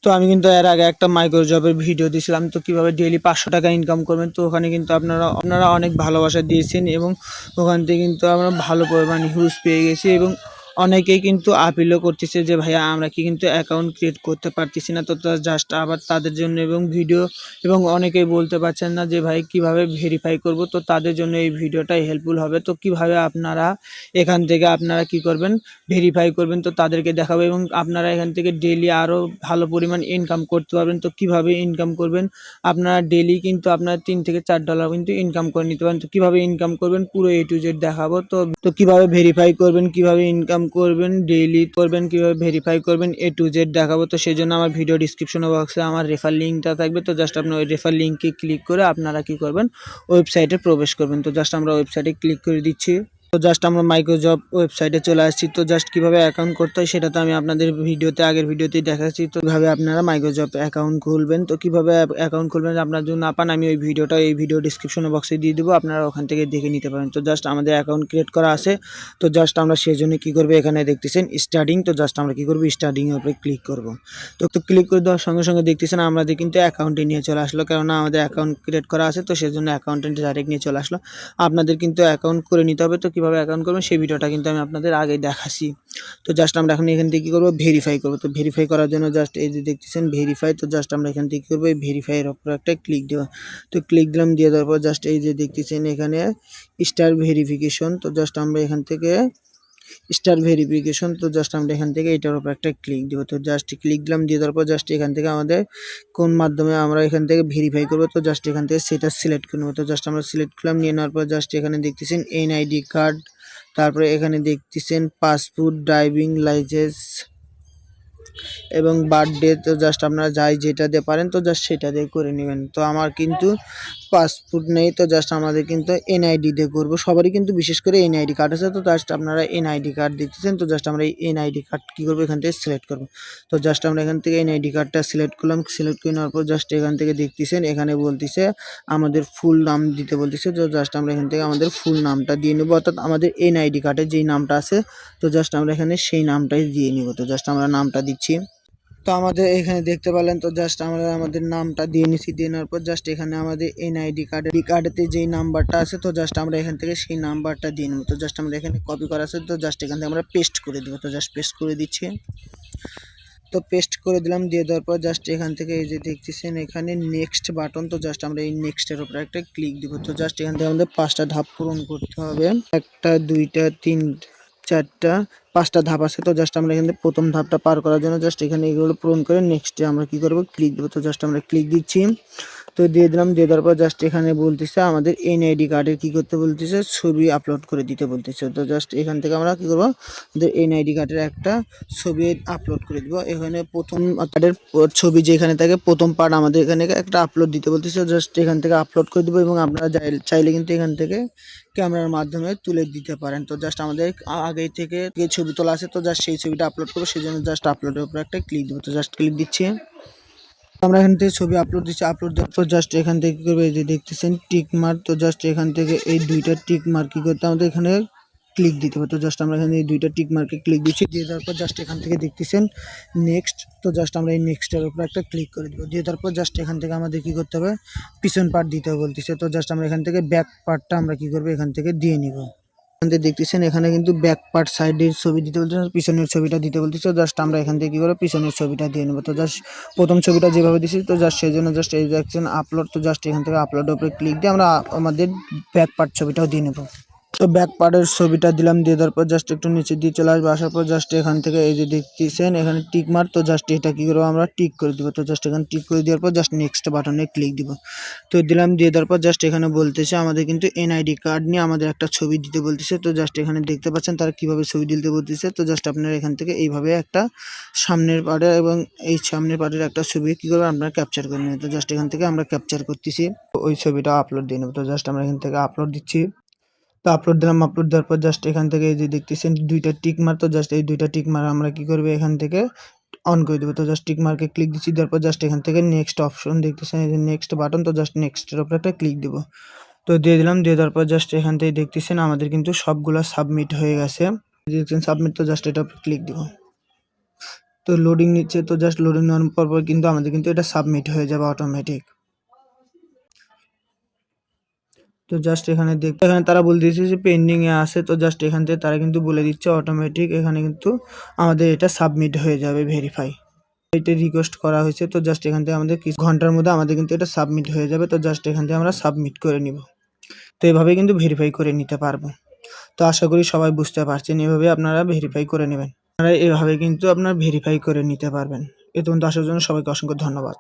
তো আমি কিন্তু এর আগে একটা মাইক্রো জবের ভিডিও দিয়েছিলাম, তো কিভাবে ডেইলি 500 টাকা ইনকাম করবেন। তো ওখানে কিন্তু আপনারা অনেক ভালোবাসা দিয়েছেন এবং ওখান থেকে কিন্তু আমরা ভালো পরিমাণ হিউজ পেয়ে গেছি এবং অনেকেই কিন্তু আপিলও করতেছে যে ভাইয়া আমরা কিন্তু অ্যাকাউন্ট ক্রিয়েট করতে পারতেছি না। তো জাস্ট আবার তাদের জন্য এবং ভিডিও এবং অনেকেই বলতে পারছেন না যে ভাই কিভাবে ভেরিফাই করব। তো তাদের জন্য এই ভিডিওটাই হেল্পফুল হবে। তো কিভাবে আপনারা এখান থেকে আপনারা কি করবেন, ভেরিফাই করবেন, তো তাদেরকে দেখাবো এবং আপনারা এখান থেকে ডেইলি আরও ভালো পরিমাণ ইনকাম করতে পারবেন। তো কিভাবে ইনকাম করবেন, আপনারা ডেইলি কিন্তু আপনারা $3 থেকে $4 কিন্তু ইনকাম করে নিতে পারেন। তো কিভাবে ইনকাম করবেন পুরো A to Z দেখাবো। তো কিভাবে ভেরিফাই করবেন, কিভাবে ইনকাম করবেন, ডেইলি করবেন, কিভাবে ভেরিফাই করবেন A to Z দেখাবো। তো সেজন্য আমার ভিডিও ডিসক্রিপশন বক্সে আমার রেফার লিঙ্কটা থাকবে। তো জাস্ট আপনার ওই রেফার লিঙ্কে ক্লিক করে আপনারা কি করবেন, ওয়েবসাইটে প্রবেশ করবেন। তো জাস্ট আমরা ওয়েবসাইটে ক্লিক করে দিচ্ছি। তো জাস্ট আমরা মাইক্রো জব ওয়েবসাইটে চলে আসছি। তো জাস্ট কিভাবে অ্যাকাউন্ট করতে হয় সেটা তো আমি আপনাদের আগের ভিডিওতেই দেখাচ্ছি। তো কিভাবে আপনারা মাইক্রো জব অ্যাকাউন্ট খুলবেন, তো কিভাবে অ্যাকাউন্ট খুলবেন আপনারা যদি না পান, আমি ওই ভিডিও ডিসক্রিপশন বক্সে দিয়ে দেবো, আপনারা ওখান থেকে দেখে নিতে পারেন। তো জাস্ট আমাদের অ্যাকাউন্ট ক্রিয়েট করা আছে। তো জাস্ট আমরা সেজন্য কি করবো, এখানে দেখতেছেন স্টার্টিং। তো জাস্ট আমরা কি করবো, স্টার্টিং এর উপরে ক্লিক করব। তো ক্লিক করে দেওয়ার সঙ্গে সঙ্গে দেখতেছেন আমাদের কিন্তু অ্যাকাউন্টে নিয়ে চলে আসলো, কেননা আমাদের অ্যাকাউন্ট ক্রিয়েট করা আছে। তো সেজন্য অ্যাকাউন্টে ডাইরেক্ট নিয়ে চলে আসলো। আপনাদের কিন্তু অ্যাকাউন্ট করে নিতে হবে। তো কিভাবে অ্যাকাউন্ট করবেন সেই ভিডিওটা কিন্তু আমি আপনাদের আগে দেখাচ্ছি। তো জাস্ট আমরা এখন এখান থেকে কী করবো, ভেরিফাই করবো। তো ভেরিফাই করার জন্য জাস্ট এই যে দেখতেছেন ভেরিফাই। তো জাস্ট আমরা এখান থেকে কী করবো, এই ভেরিফাইয়ের উপরে একটা ক্লিক দেবো। তো ক্লিক দিলাম, দিয়ে দেওয়ার পর জাস্ট এই যে দেখতেছেন এখানে স্টার ভেরিফিকেশন। তো জাস্ট আমরা এখান থেকে স্টার ভেরিফিকেশন, তো জাস্ট আমরা এখান থেকে এটার উপর একটা ক্লিক দেবো। তো জাস্ট ক্লিক দিলাম, দিয়ে দেওয়ার পর জাস্ট এখান থেকে আমাদের কোন মাধ্যমে আমরা এখান থেকে ভেরিফাই করবো। তো জাস্ট এখান থেকে সেটা সিলেক্ট করে নেবো। তো জাস্ট আমরা সিলেক্ট করলাম, নিয়ে নেওয়ার পর জাস্ট এখানে দেখতেছেন এনআইডি কার্ড, তারপরে এখানে দেখতেছেন পাসপোর্ট, ড্রাইভিং লাইসেন্স এবং বার্থডে। তো জাস্ট আপনারা যাই যেটা দিয়ে পারেন তো জাস্ট সেটা দিয়ে করে নেবেন। তো আমার কিন্তু পাসপোর্ট নেই, তো জাস্ট আমাদের কিন্তু এনআইডি দিয়ে করবো। সবারই কিন্তু বিশেষ করে এনআইডি কার্ড আছে। তো জাস্ট আপনারা এনআইডি কার্ড দেখতেছেন। তো জাস্ট আমরা এই এনআইডি কার্ড কী করবো, এখান থেকে সিলেক্ট করবো। তো জাস্ট আমরা এখান থেকে এনআইডি কার্ডটা সিলেক্ট করলাম। সিলেক্ট করে নেওয়ার পর জাস্ট এখান থেকে দেখতেছেন এখানে বলতেছে আমাদের ফুল নাম দিতে বলতেছে। তো জাস্ট আমরা এখান থেকে আমাদের ফুল নামটা দিয়ে নেবো, অর্থাৎ আমাদের এনআইডি কার্ডে যেই নামটা আছে তো জাস্ট আমরা এখানে সেই নামটাই দিয়ে নিব। তো জাস্ট আমরা নামটা দিচ্ছি। তো আমাদের এখানে দেখতে পেলেন, তো জাস্ট আমরা আমাদের নামটা দিয়ে নিছি। দিয়ে নেওয়ার পর জাস্ট এখানে আমাদের এনআইডি কার্ডেতে যেই নাম্বারটা আছে তো জাস্ট আমরা এখান থেকে সেই নাম্বারটা দিয়ে নেবো। তো জাস্ট আমরা এখানে কপি করা আছে, তো জাস্ট এখান থেকে আমরা পেস্ট করে দেবো। তো জাস্ট পেস্ট করে দিচ্ছি। তো পেস্ট করে দিলাম, দিয়ে দেওয়ার পর জাস্ট এখান থেকে এই যে দেখতেছেন এখানে নেক্সট বাটন। তো জাস্ট আমরা এই নেক্সটের উপরে একটা ক্লিক দিব। তো জাস্ট এখান থেকে আমাদের 5টা ধাপ পূরণ করতে হবে। 1টা 2টা 3 4টা 5টা ধাপ আছে। তো জাস্ট আমরা এখান থেকে প্রথম ধাপটা পার করার জন্য জাস্ট এখানে এগুলো পূরণ করে নেক্সটে আমরা কি করব, ক্লিক দেবো। তো জাস্ট আমরা ক্লিক দিচ্ছি। তো দিয়ে দিলাম, দিয়ে দেওয়ার পর জাস্ট এখানে বলতেছে আমাদের এনআইডি কার্ডের কী করতে বলতেছে, ছবি আপলোড করে দিতে বলতেছে। তো জাস্ট এখান থেকে আমরা কী করবো, আমাদের এনআইডি কার্ডের একটা ছবি আপলোড করে দিব। এখানে প্রথম কার্ডের ছবি যেখানে থাকে প্রথম পার্ট আমাদের এখানে একটা আপলোড দিতে বলতেছে। জাস্ট এখান থেকে আপলোড করে দেবো এবং আপনারা চাইলে কিন্তু এখান থেকে ক্যামেরার মাধ্যমে তুলে দিতে পারেন। তো জাস্ট আমাদের আগে থেকে যে ছবি তোলা আছে তো জাস্ট সেই ছবিটা আপলোড করবো, সেই জন্য জাস্ট আপলোডের উপরে একটা ক্লিক দেবো। তো জাস্ট ক্লিক দিচ্ছি। আমরা এখান থেকে ছবি আপলোড দিচ্ছি। আপলোড দেওয়ার পর জাস্ট এখান থেকে কী করবো, এই যে দেখতেছেন টিক মার্ক। তো জাস্ট এখান থেকে এই 2টা টিক মার্ক কী করতে আমাদের এখানে ক্লিক দিতে হবে। তো জাস্ট আমরা এখানে এই 2টা টিক মার্কে ক্লিক দিচ্ছি। দিয়ে দেওয়ার পর জাস্ট এখান থেকে দেখতেছেন নেক্সট। তো জাস্ট আমরা এই নেক্সটের উপর একটা ক্লিক করে দেবো। দিয়ে দেওয়ার পর জাস্ট এখান থেকে আমাদের কী করতে হবে, পিছন পার্ট দিতে হবে বলতেছে। তো জাস্ট আমরা এখান থেকে ব্যাক পার্টটা আমরা কী করবো, এখান থেকে দিয়ে নিব। দেখতেছেন এখানে কিন্তু ব্যাক পার্ট সাইডের ছবি দিতে বলতেছে, পিছনের ছবিটা দিতে বলতেছে। জাস্ট আমরা এখান থেকে কি করে পিছনের ছবিটা দিয়ে নেব। তো জাস্ট প্রথম ছবিটা যেভাবে দিছি তো জাস্ট সেই জন্য জাস্ট এই দেখছেন আপলোড। তো জাস্ট এখান থেকে আপলোডের উপরে ক্লিক দিয়ে আমরা আমাদের ব্যাক পার্ট ছবিটাও দিয়ে নেব। তো ব্যাক পার্টের ছবিটা দিলাম, দিয়ে দেওয়ার পর জাস্ট একটু নিচে দিয়ে চলে আসবো। আসার পর জাস্ট এখান থেকে এই যে দেখতেছেন এখানে টিক মার্ক। তো জাস্ট এটা কি করবো, আমরা টিক করে দিব। তো জাস্ট এখানে টিক করে দেওয়ার পর জাস্ট নেক্সট বাটনে ক্লিক দিব। তো দিলাম, দিয়ে দেওয়ার পর জাস্ট এখানে বলতেছে আমাদের কিন্তু এনআইডি কার্ড নিয়ে আমাদের একটা ছবি দিতে বলতেছে। তো জাস্ট এখানে দেখতে পাচ্ছেন তারা কিভাবে ছবি দিতে বলতেছে। তো জাস্ট আপনারা এখান থেকে এইভাবে একটা সামনের পার্টের এবং এই সামনের পার্টের একটা ছবি কি করবেন আপনারা ক্যাপচার করে নেবেন। তো জাস্ট এখান থেকে আমরা ক্যাপচার করতেছি, ওই ছবিটা আপলোড দিয়ে নেব। তো জাস্ট আমরা এখান থেকে আপলোড দিচ্ছি। তো আপলোড দিলাম, আপলোড দেওয়ার পর জাস্ট এখান থেকে এই যে দেখতেছেন 2টা টিক মার্ক। তো জাস্ট এই 2টা টিক মার্ক আমরা কি করবো, এখান থেকে অন করে দেবো। তো জাস্ট টিক মার্কে ক্লিক দিচ্ছি, দেওয়ার পর জাস্ট এখান থেকে নেক্সট অপশন দেখতেছেন এই যে নেক্সট বাটন। তো জাস্ট নেক্সটের উপরে একটা ক্লিক দেবো। তো দিয়ে দিলাম, দিয়ে দেওয়ার পর জাস্ট এখান থেকে দেখতেছেন আমাদের কিন্তু সবগুলো সাবমিট হয়ে গেছে। দেখছেন সাবমিট। তো জাস্ট এটার উপর ক্লিক দিব। তো তো লোডিং নিচ্ছে, তো জাস্ট লোডিং নেওয়ার পর কিন্তু আমাদের কিন্তু এটা সাবমিট হয়ে যাবে অটোমেটিক। তো জাস্ট এখানে এখানে তারা বলে দিয়েছে যে পেন্ডিং এ আছে, তো জাস্ট এখান থেকে তারা কিন্তু বলে দিচ্ছে অটোমেটিক এখানে কিন্তু আমাদের এটা সাবমিট হয়ে যাবে ভেরিফাই। এটা রিকোয়েস্ট করা হয়েছে, তো জাস্ট এখান থেকে আমাদের কিছু ঘন্টার মধ্যে আমাদের কিন্তু এটা সাবমিট হয়ে যাবে। তো জাস্ট এখান থেকে আমরা সাবমিট করে নিব। তো এভাবে কিন্তু ভেরিফাই করে নিতে পারবো। তো আশা করি সবাই বুঝতে পারছেন, এভাবে আপনারা ভেরিফাই করে নেবেন। আপনারা এভাবে কিন্তু আপনার ভেরিফাই করে নিতে পারবেন। এ পর্যন্ত আসার জন্য সবাইকে অসংখ্য ধন্যবাদ।